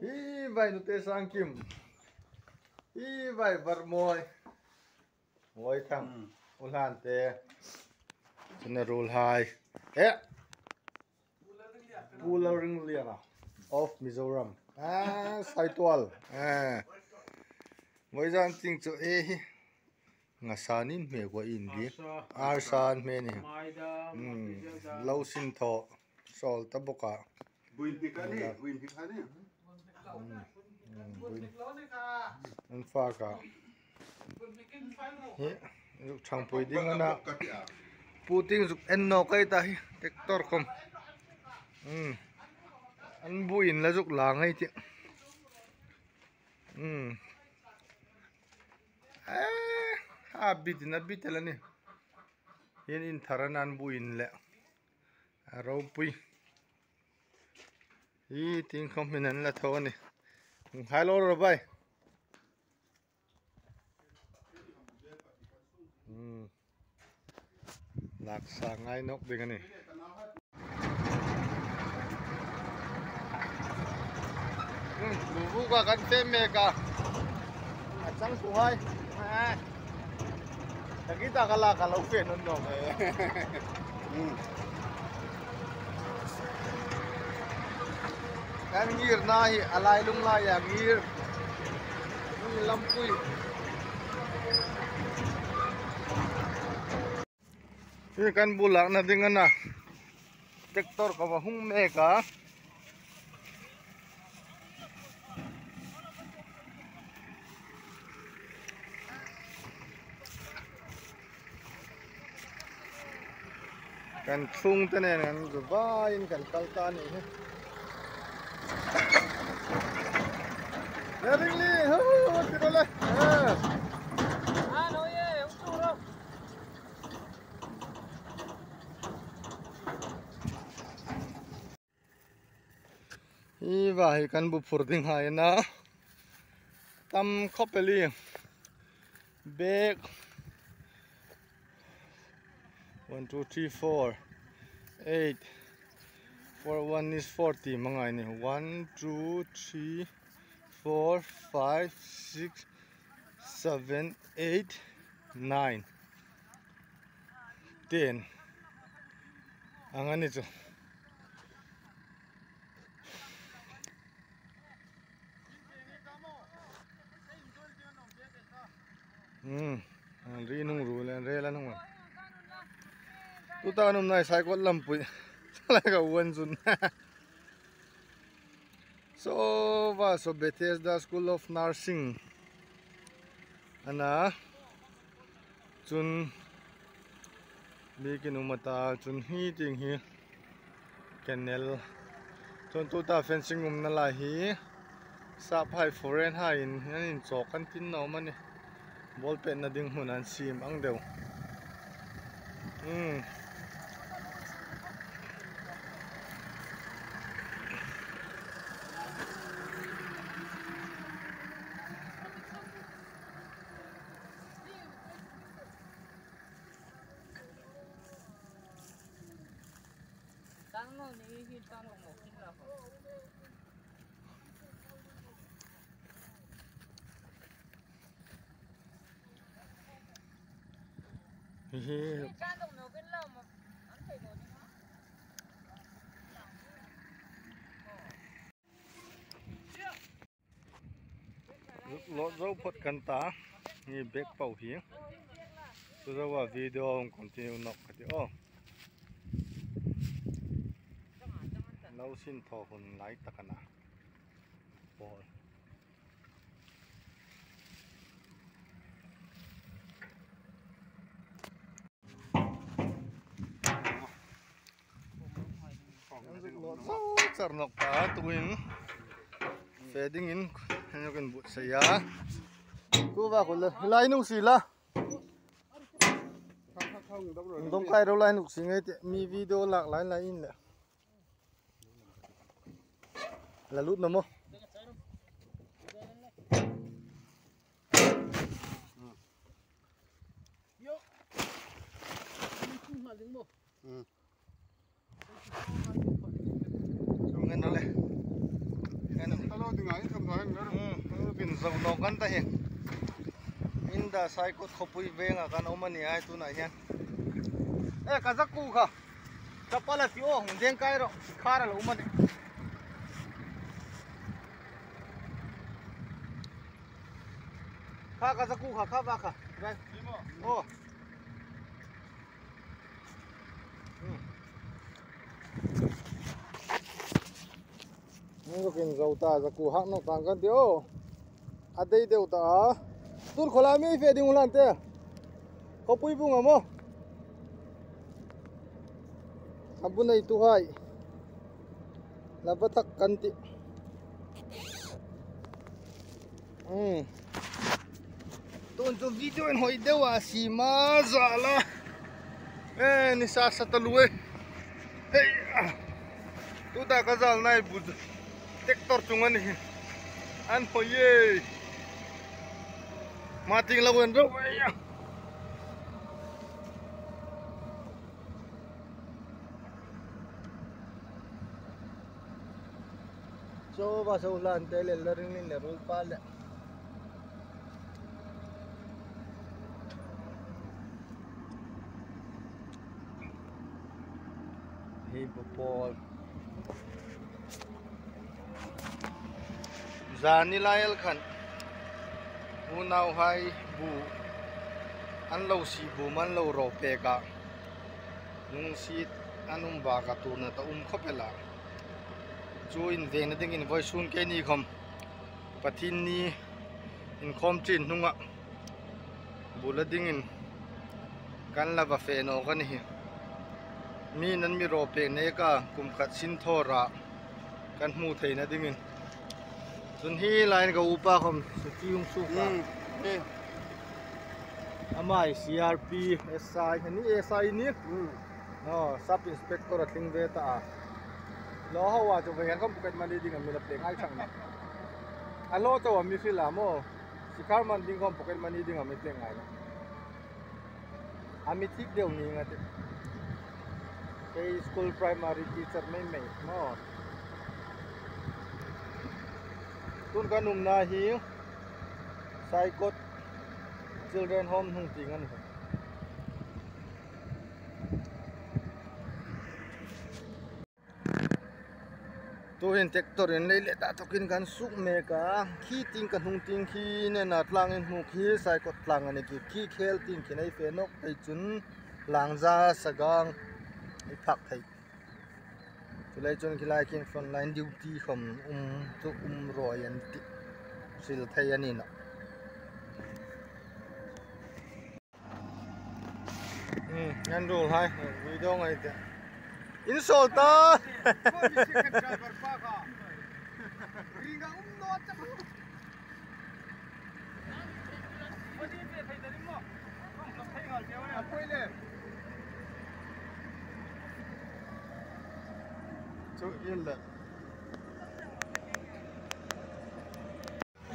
Hi vai nu te sang kim. Hi vai var moi. Moi thang. Ulan te. Chuna rule high. Pula ring lianga. Of Mizoram. Saitwal. Moi jan ting chu ngasanin me kwa indi. Arsan me ni. Lau sin tho. Sol taboka. Buin pikani. Anh pha cả thằng bùi đinh anh Putin giúp anh nó cái ta tractor không anh bùi là giúp làng hay chứ bít là nè hiện in thằng anh bùi lẹ rau bùi tiếng không mình anh là thôi nè hello rồi bay lạc sa ngay nóc đi cái này buka kan temeka acang suhai kita kalah kalau fen undong kan ngir nahi alai lung la ya ngir lampui ini kan bulak na dengan na traktor ka hung meka kan chung tene kan zubain kan kaltan ini Yaringli, tirola. Ano ye, uturo. Iwa ikan bupur ding hai na. Tam kopeli. Bag. 1, 2, 3, 4, 8. For 1 is 40 mga ini. 1, 2, 3, 4, 5, 6, 7, 8, 9, 10. Ang ito. Ang rinong rule ang rela naman. Tuta kanum na cycle lampu. Talaga uwan So Bethesda School of Nursing ana chun bikin umata chun hi ting hi canal chun tuta fencing na lahi sa phai foreign ha in chok kan tin no man ni ball pen na ding hunan sim ang deu Tanong ni tanong mo kung ako. Tanong mo kin lao mo. Ang tayo ni mo. Lo dấu phật cắn tá như bếp bầu hiếng tôi ra vào video ông continue nọc cái ô lâu xin thọ hồn lái tắc na bol char nọc tá tuing fading in ano kan but saya cô vào còn lại nung xì la đông kai đâu lại nung xì ngay mi video lạc lại là in nè là lút nằm không nghe nó lên nghe nó zau no kan ta hian inda sai ko khopui venga kan omani ai tu na hian e ka zaku kha chapala ti o hung deng kai ro khara lo umani kha ka zaku kha kha ba kha rai o kin zau ta zaku hak no tang kan tio adei deu ta tur khola mi fe ding ulan te khopui bunga mo abunai tu hai labatak kanti ton to video en hoi dewa si ma zala ni sa satalue hey tu ta kazal nai bud tektor chungan hi an hoye mating lawen ro ya so ba so lan tele lerin ni lerul pala hey bopol zani lael khan unau hai bu an lo si bu man lo ro pe ka nung si anum ba ka tu na ta khopela chu in ve na ding in voi sun ke ni khom pathin ni in khom chin nunga bula ding in kan la ba fe no kan hi mi nan mi ro pe ne ka kum khat sin thora kan mu thei na ding in sun hi line ka upa khom su yung su ka amai CRP SI ni SI ni no sub inspector ating ve ta lo hawa cho ve kan pocket money ding am la pleng ai chang na alo to mi khila mo sikar man ding kom pocket money ding am pleng ai na ami thik deu ni ngate ke school primary teacher mai no tun kanum na hi Saikot children home hung tingan tu hin tektor in leile ta tokin kan suk me ka khi ting kan hung ting khi ne na tlang in hu khi Saikot tlang ani ki khel ting khinai fe nok ai chun langza sagang ai phak thai tulai chun khilai kin frontline duty khom tu roi an ti sil thai ani na ngan rule hai video ngai te insulta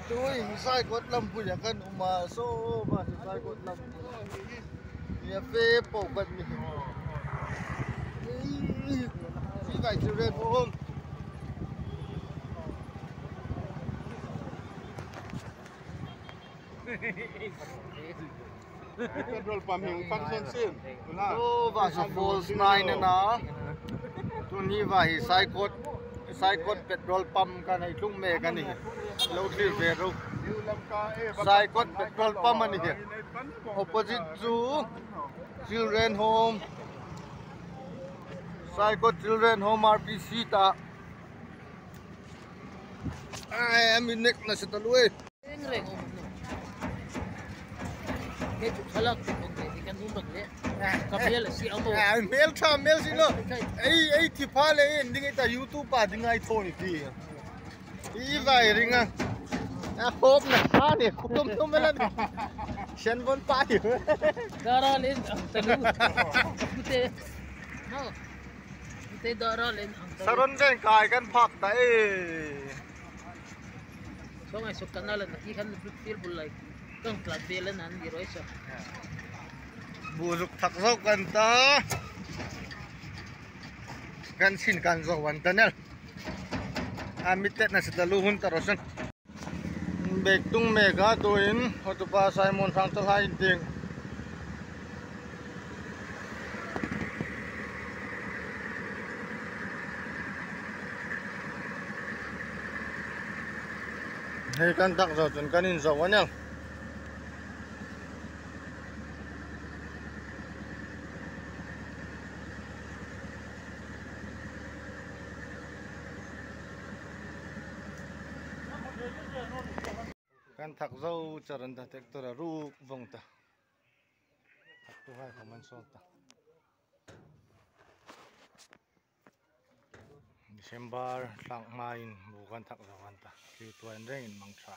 Tuh, Saikot lampu ya kan uma so masih Saikot lampu. Ya fe pokat ni. Si vai children home. Petrol pump yung function sin. So basa false 9 na. Tu ni vai Saikot petrol pump kan ai tlung me kan ni. Lo clear ve ro. Saikot petrol pump ani he. Opposite to children home. Saikot children home RPC ta. Ai am in neck na sa talue. Cái salak cũng để đi căn bạc đấy, cà phê là xịn không? Mail xin lo. Ai thì pha lấy, đừng ai ta YouTube pa đừng ai thôi thì. Ý vậy ring à. Khốp nè, pha nè, không biết là. Sen bon pa hiểu. Darah lên, telu, putih, no, putih darah lên. Saron kan kai kan phak tai. So ngay sok kanal na kihan feel bulay. Kang club bela nan di roisa. Buluk thak zo kan ta. Kan sin kan zo wan tanel. Amit na sa taluhun tarosan. bek tung mega tuin hotu pa Simon sang tal hai ting hei kan tak zo chun kanin zo wanyal kan thak zo charan da tek tora ru vong ta thak tu hai khaman so ta December tlang main bukan thak zo kan ta ki tuan reng in mang tha